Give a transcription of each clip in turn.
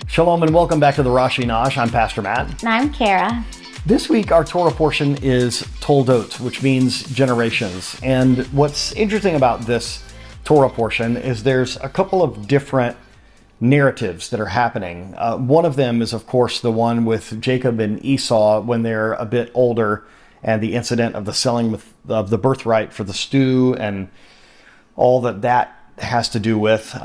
Shalom and welcome back to the Rashi Nosh. I'm Pastor Matt. And I'm Kara. This week our Torah portion is Toldot, which means generations. And what's interesting about this Torah portion is there's a couple of different narratives that are happening. One of them is, of course, the one with Jacob and Esau when they're a bit older, and the incident of the selling of the birthright for the stew and all that has to do with.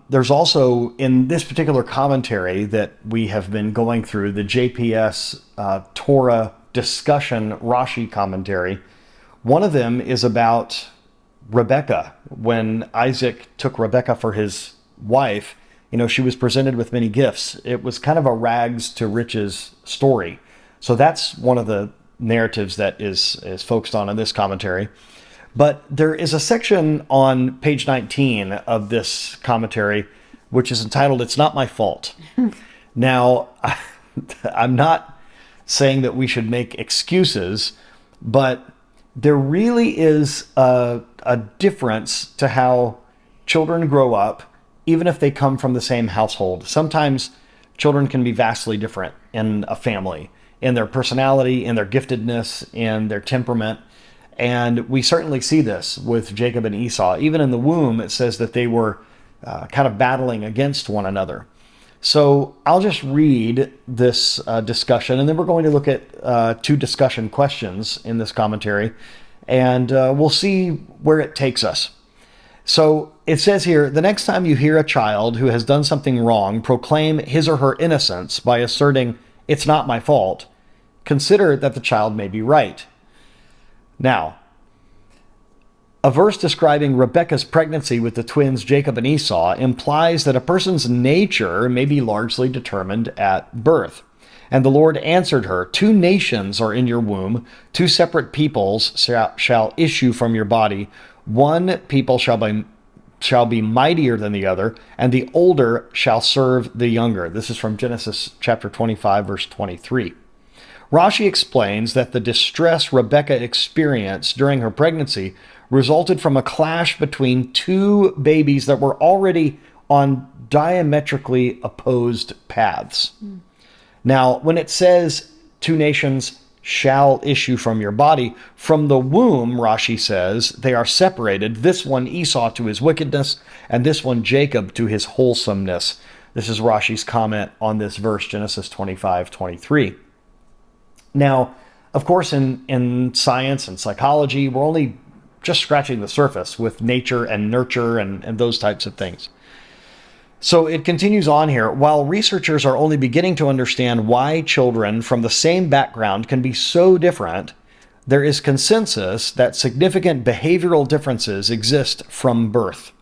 There's also, in this particular commentary that we have been going through, the JPS Torah discussion Rashi commentary, one of them is about Rebekah. When Isaac took Rebekah for his wife, she was presented with many gifts. It was kind of a rags to riches story. So that's one of the narratives that is focused on in this commentary. But there is a section on page 19 of this commentary, which is entitled, "It's Not My Fault." Now, I'm not saying that we should make excuses, but there really is a difference to how children grow up, even if they come from the same household. Sometimes children can be vastly different in a family, in their personality, in their giftedness, in their temperament. And we certainly see this with Jacob and Esau. Even in the womb, it says that they were kind of battling against one another. So I'll just read this discussion, and then we're going to look at two discussion questions in this commentary, and we'll see where it takes us. So it says here, "The next time you hear a child who has done something wrong proclaim his or her innocence by asserting, 'It's not my fault,' consider that the child may be right." Now, a verse describing Rebekah's pregnancy with the twins Jacob and Esau implies that a person's nature may be largely determined at birth. "And the Lord answered her, 'Two nations are in your womb, two separate peoples shall issue from your body. One people shall be mightier than the other, and the older shall serve the younger.'" This is from Genesis chapter 25, verse 23. Rashi explains that the distress Rebekah experienced during her pregnancy resulted from a clash between two babies that were already on diametrically opposed paths. Now, when it says two nations shall issue from your body, from the womb, Rashi says, they are separated. This one Esau to his wickedness, and this one Jacob to his wholesomeness. This is Rashi's comment on this verse, Genesis 25:23. Now, of course, in science and psychology, we're only just scratching the surface with nature and nurture and those types of things. So it continues on here. "While researchers are only beginning to understand why children from the same background can be so different, there is consensus that significant behavioral differences exist from birth.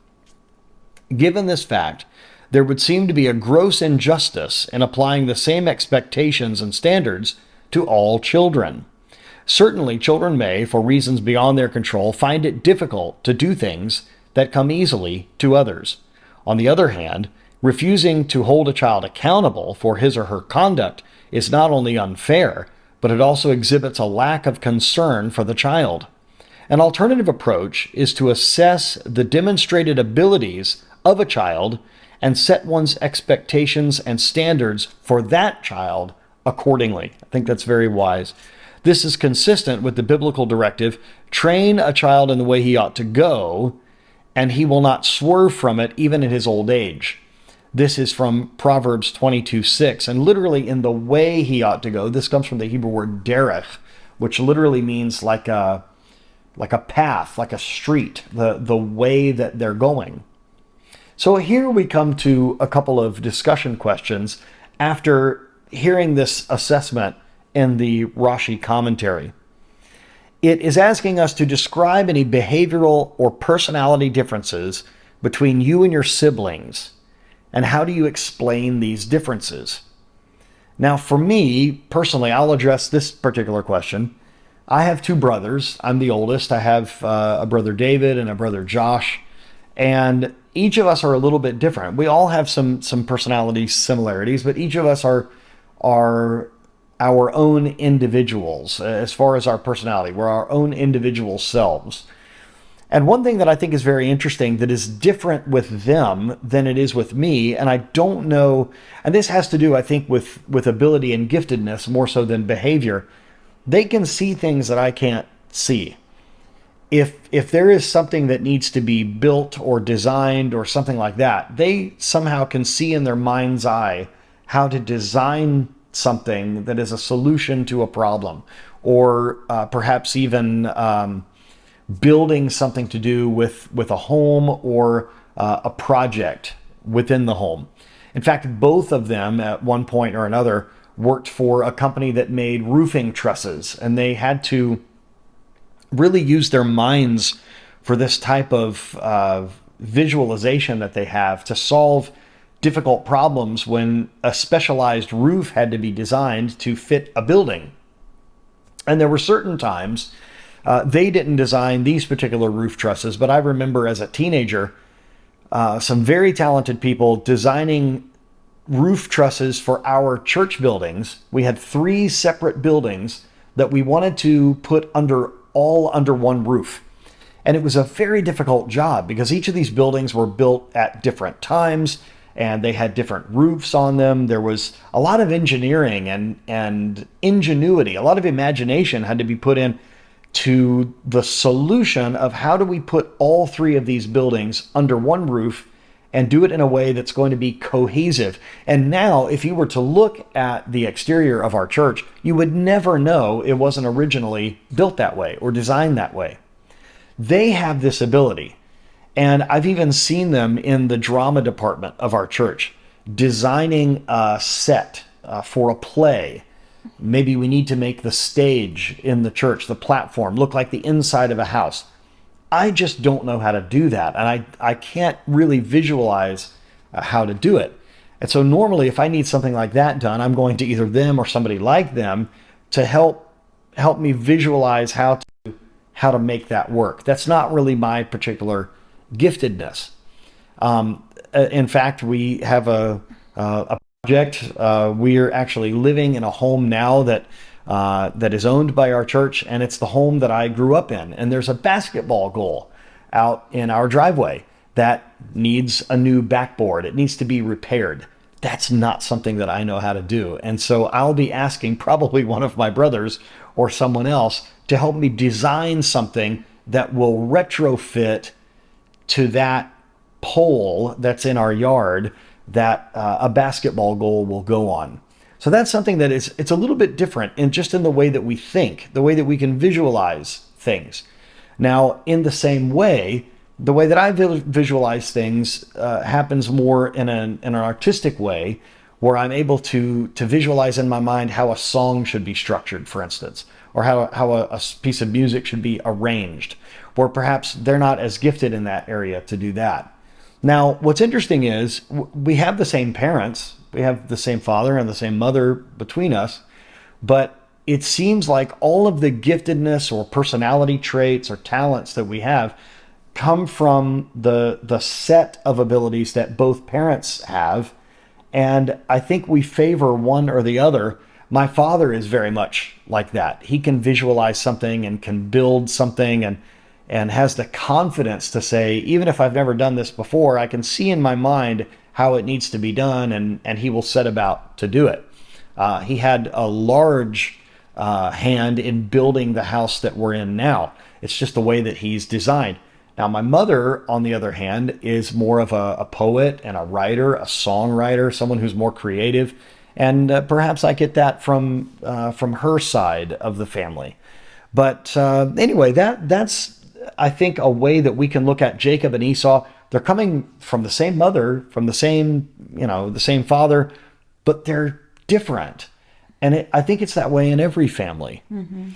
Given this fact, there would seem to be a gross injustice in applying the same expectations and standards to all children. Certainly, children may, for reasons beyond their control, find it difficult to do things that come easily to others. On the other hand, refusing to hold a child accountable for his or her conduct is not only unfair, but it also exhibits a lack of concern for the child. An alternative approach is to assess the demonstrated abilities of a child and set one's expectations and standards for that child accordingly." I think that's very wise. This is consistent with the biblical directive, "Train a child in the way he ought to go, and he will not swerve from it even in his old age." This is from Proverbs 22:6, and literally in the way he ought to go. This comes from the Hebrew word derech, which literally means like a path, like a street, the way that they're going. So here we come to a couple of discussion questions after hearing this assessment in the Rashi commentary. It is asking us to describe any behavioral or personality differences between you and your siblings, and how do you explain these differences? Now, for me, personally, I'll address this particular question. I have two brothers. I'm the oldest. I have a brother David and a brother Josh, and each of us are a little bit different. We all have some personality similarities, but each of us are our own individuals as far as our personality. We're our own individual selves. And one thing that I think is very interesting that is different with them than it is with me, and I don't know, and this has to do, I think, with ability and giftedness more so than behavior. They can see things that I can't see. If there is something that needs to be built or designed or something like that, they somehow can see in their mind's eye how to design something that is a solution to a problem, or perhaps even building something to do with a home or a project within the home. In fact, both of them at one point or another worked for a company that made roofing trusses, and they had to really use their minds for this type of visualization that they have to solve difficult problems when a specialized roof had to be designed to fit a building. And there were certain times they didn't design these particular roof trusses, but I remember as a teenager, some very talented people designing roof trusses for our church buildings. We had 3 separate buildings that we wanted to put all under one roof. And it was a very difficult job because each of these buildings were built at different times and they had different roofs on them. There was a lot of engineering and ingenuity, a lot of imagination had to be put in to the solution of how do we put all 3 of these buildings under one roof and do it in a way that's going to be cohesive. And now, if you were to look at the exterior of our church, you would never know it wasn't originally built that way or designed that way. They have this ability. And I've even seen them in the drama department of our church, designing a set for a play. Maybe we need to make the stage in the church, the platform, look like the inside of a house. I just don't know how to do that. And I can't really visualize how to do it. And so normally if I need something like that done, I'm going to either them or somebody like them to help me visualize how to make that work. That's not really my particular giftedness. In fact, we have a project. We're actually living in a home now that is owned by our church, and it's the home that I grew up in. And there's a basketball goal out in our driveway that needs a new backboard. It needs to be repaired. That's not something that I know how to do. And so I'll be asking probably one of my brothers or someone else to help me design something that will retrofit to that pole that's in our yard that a basketball goal will go on. So that's something that it's a little bit different in just in the way that we think, the way that we can visualize things. Now, in the same way, the way that I visualize things happens more in an artistic way, where I'm able to visualize in my mind how a song should be structured, for instance, or how a piece of music should be arranged, where perhaps they're not as gifted in that area to do that. Now, what's interesting is we have the same parents. We have the same father and the same mother between us, but it seems like all of the giftedness or personality traits or talents that we have come from the set of abilities that both parents have. And I think we favor one or the other. My father is very much like that. He can visualize something and can build something and has the confidence to say, even if I've never done this before, I can see in my mind how it needs to be done, and he will set about to do it. He had a large hand in building the house that we're in now. It's just the way that he's designed. Now, my mother, on the other hand, is more of a poet and a writer, a songwriter, someone who's more creative. And perhaps I get that from her side of the family. But anyway, that's, I think, a way that we can look at Jacob and Esau. They're coming from the same mother, from the same father, but they're different. And I think it's that way in every family. Mm-hmm.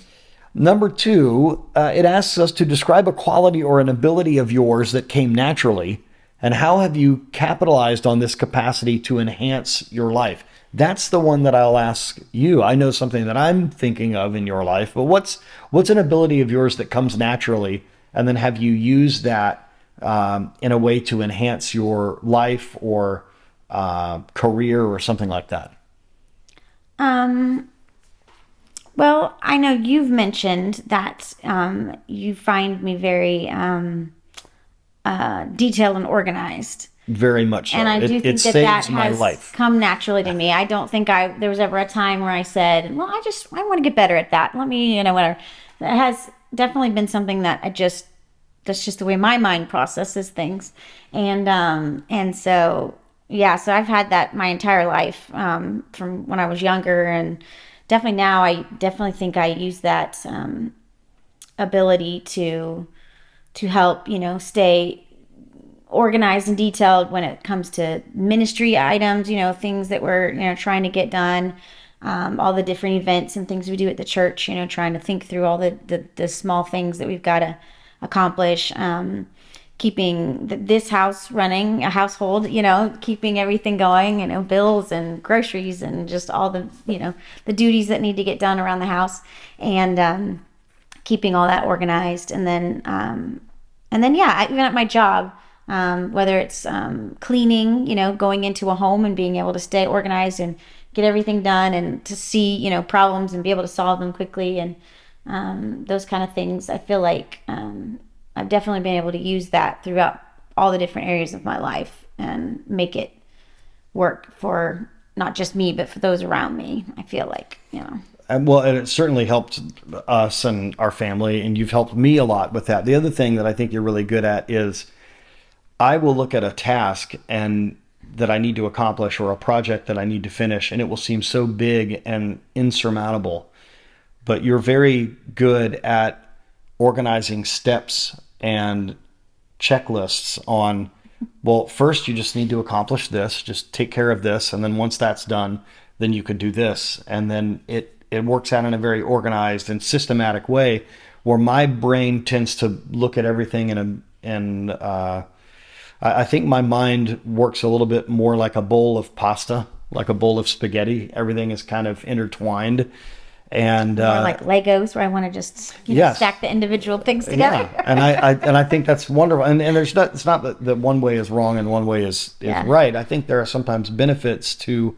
Number 2, it asks us to describe a quality or an ability of yours that came naturally, and how have you capitalized on this capacity to enhance your life? That's the one that I'll ask you. I know something that I'm thinking of in your life, but what's an ability of yours that comes naturally, and then have you used that in a way to enhance your life or career or something like that? Well, I know you've mentioned that you find me very detailed and organized. Very much And so. I do It think that that saves my has life. come naturally to me. I don't think there was ever a time where I said, well, I want to get better at that. Let me, whatever. It has definitely been something that that's just the way my mind processes things. And so, yeah, so I've had that my entire life, from when I was younger. And definitely now, I definitely think I use that, ability to help, stay organized and detailed when it comes to ministry items, things that we're, trying to get done, all the different events and things we do at the church, trying to think through all the small things that we've got to accomplish, keeping this house running, a household, keeping everything going, bills and groceries and just all the duties that need to get done around the house, and keeping all that organized. And then yeah, even at my job, whether it's cleaning, going into a home and being able to stay organized and get everything done, and to see, problems and be able to solve them quickly, and those kind of things. I feel like I've definitely been able to use that throughout all the different areas of my life and make it work for not just me, but for those around me. I feel like. And it certainly helped us and our family, and you've helped me a lot with that. The other thing that I think you're really good at is I will look at a task and that I need to accomplish, or a project that I need to finish, and it will seem so big and insurmountable. But you're very good at organizing steps and checklists on, well, first you just need to accomplish this, just take care of this, and then once that's done, then you could do this. And then it works out in a very organized and systematic way, where my brain tends to look at everything I think my mind works a little bit more like a bowl of pasta, like a bowl of spaghetti. Everything is kind of intertwined. And More like Legos, where I want to just yes, stack the individual things together. yeah, and I think that's wonderful. And there's not it's not that one way is wrong and one way is Yeah. right. I think there are sometimes benefits to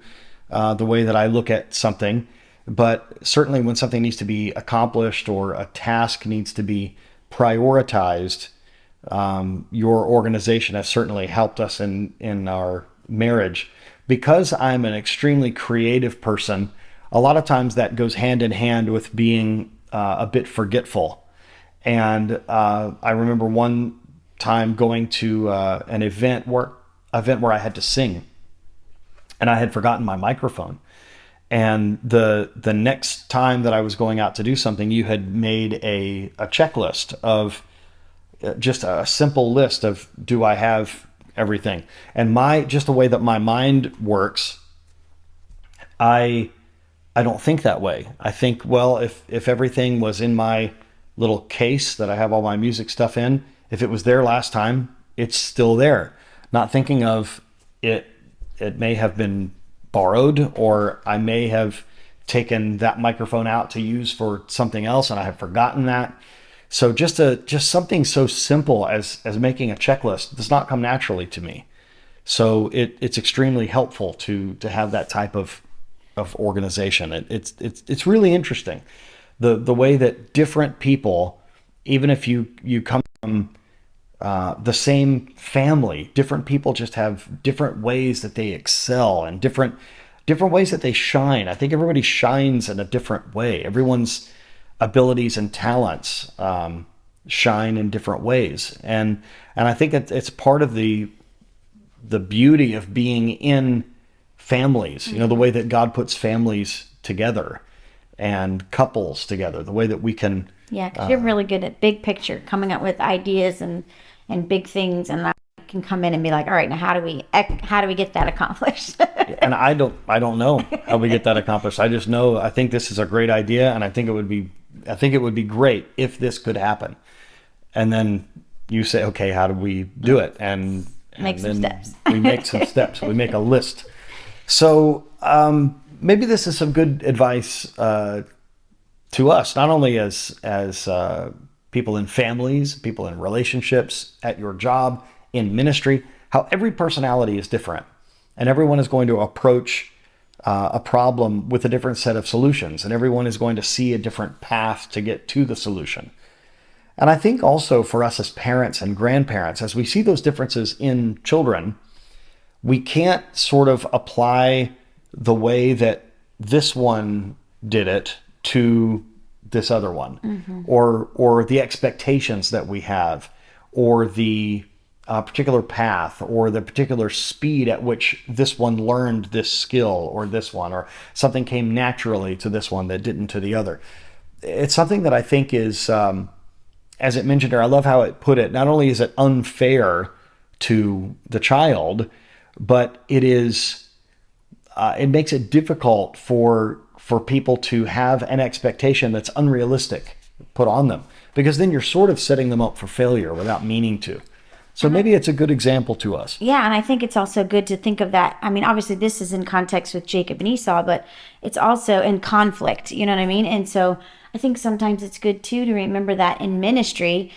the way that I look at something, but certainly when something needs to be accomplished or a task needs to be prioritized, your organization has certainly helped us in our marriage. Because I'm an extremely creative person, a lot of times that goes hand in hand with being a bit forgetful. And I remember one time going to an event where I had to sing, and I had forgotten my microphone. And the next time that I was going out to do something, you had made a checklist of just a simple list of, do I have everything? And just the way that my mind works, I don't think that way. I think, well, if everything was in my little case that I have all my music stuff in, if it was there last time, it's still there. Not thinking of it, it may have been borrowed, or I may have taken that microphone out to use for something else and I have forgotten that. So just something so simple as making a checklist does not come naturally to me. So it's extremely helpful to have that type of organization. It's really interesting, the way that different people, even if you come from the same family, different people just have different ways that they excel and different ways that they shine. I think everybody shines in a different way. Everyone's abilities and talents shine in different ways, and I think it's part of the beauty of being in families. The way that God puts families together and couples together, the way that we can. Yeah, because you're really good at big picture, coming up with ideas and big things, and I can come in and be like, all right, now how do we get that accomplished? And I don't know how we get that accomplished. I just know I think this is a great idea, and I think it would be great if this could happen. And then you say, okay, how do we do it? And Make some steps. We make some steps. We make a list. So maybe this is some good advice to us, not only as people in families, people in relationships, at your job, in ministry, how every personality is different. And everyone is going to approach a problem with a different set of solutions, and everyone is going to see a different path to get to the solution. And I think also for us as parents and grandparents, as we see those differences in children, we can't sort of apply the way that this one did it to this other one, or the expectations that we have, or the particular path, or the particular speed at which this one learned this skill, or this one, or something came naturally to this one that didn't to the other. It's something that I think is, as it mentioned here, I love how it put it. Not only is it unfair to the child, but it is, it makes it difficult for people to have an expectation that's unrealistic put on them, because then you're sort of setting them up for failure without meaning to. So maybe it's a good example to us. Yeah, and I think it's also good to think of that. I mean, obviously this is in context with Jacob and Esau, but it's also in conflict, you know what I mean? And so I think sometimes it's good too to remember that in ministry,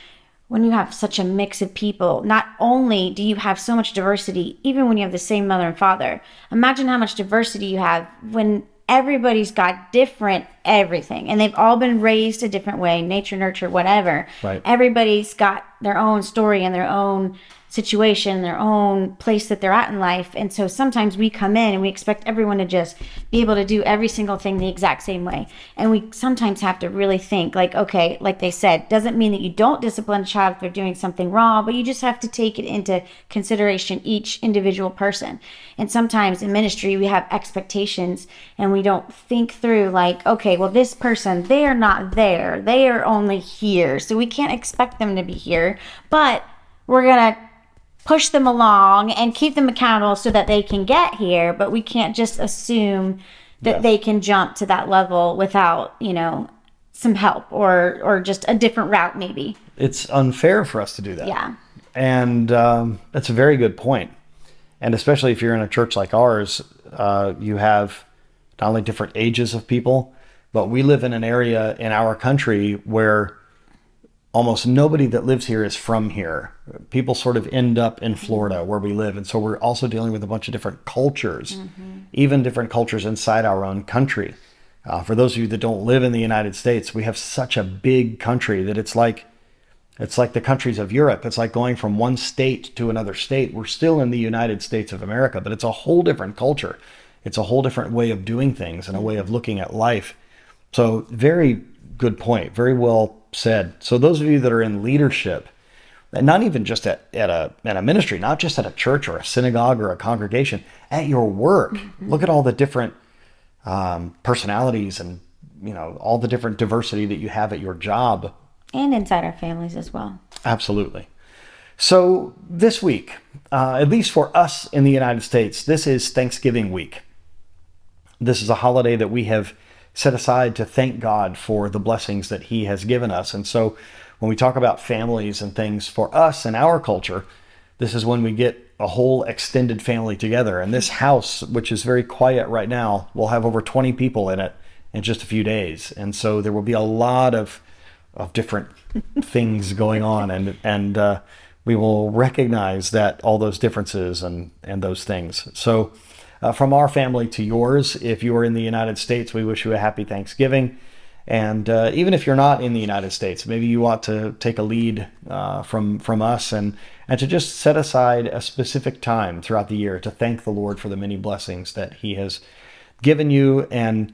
when you have such a mix of people, not only do you have so much diversity, even when you have the same mother and father, imagine how much diversity you have when everybody's got different everything, and they've all been raised a different way, nature, nurture, whatever. Right. Everybody's got their own story and their own situation, their own place that they're at in life. And so sometimes we come in and we expect everyone to just be able to do every single thing the exact same way. And we sometimes have to really think like, okay, like they said, doesn't mean that you don't discipline a child if they're doing something wrong, but you just have to take it into consideration, each individual person. And sometimes in ministry, we have expectations and we don't think through like, okay, well, this person, they are not there. They are only here. So we can't expect them to be here, but we're going to push them along and keep them accountable so that they can get here. But we can't just assume that they can jump to that level without, you know, some help or just a different route maybe. It's unfair for us to do that. Yeah. And that's a very good point. And especially if you're in a church like ours, you have not only different ages of people, but we live in an area in our country where almost nobody that lives here is from here. People sort of end up in Florida where we live. And so we're also dealing with a bunch of different cultures, even different cultures inside our own country. For those of you that don't live in the United States, we have such a big country that it's like the countries of Europe. It's like going from one state to another state. We're still in the United States of America, but it's a whole different culture. It's a whole different way of doing things and a way of looking at life. So very good point. Very well said. So those of you that are in leadership, and not even just at a ministry, not just at a church or a synagogue or a congregation, at your work, look at all the different personalities and, you know, all the different diversity that you have at your job. And inside our families as well. Absolutely. So this week, at least for us in the United States, this is Thanksgiving week. This is a holiday that we have set aside to thank God for the blessings that he has given us. And so when we talk about families and things for us in our culture, this is when we get a whole extended family together. And this house, which is very quiet right now, will have over 20 people in it in just a few days. And so there will be a lot of different things going on. And we will recognize that all those differences and those things. So from our family to yours, if you are in the United States, we wish you a happy Thanksgiving. And even if you're not in the United States, maybe you want to take a lead from us and to just set aside a specific time throughout the year to thank the Lord for the many blessings that he has given you, and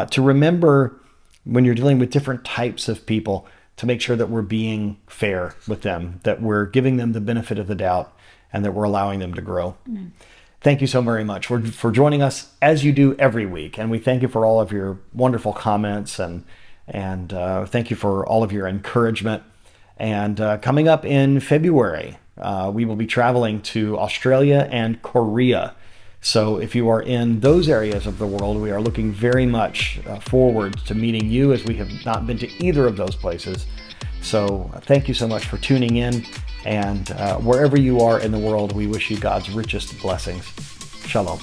to remember when you're dealing with different types of people to make sure that we're being fair with them, that we're giving them the benefit of the doubt, and that we're allowing them to grow. Thank you so very much for joining us, as you do every week. And we thank you for all of your wonderful comments and thank you for all of your encouragement. And coming up in February, we will be traveling to Australia and Korea. So if you are in those areas of the world, we are looking very much forward to meeting you, as we have not been to either of those places. So thank you so much for tuning in. And wherever you are in the world, we wish you God's richest blessings. Shalom.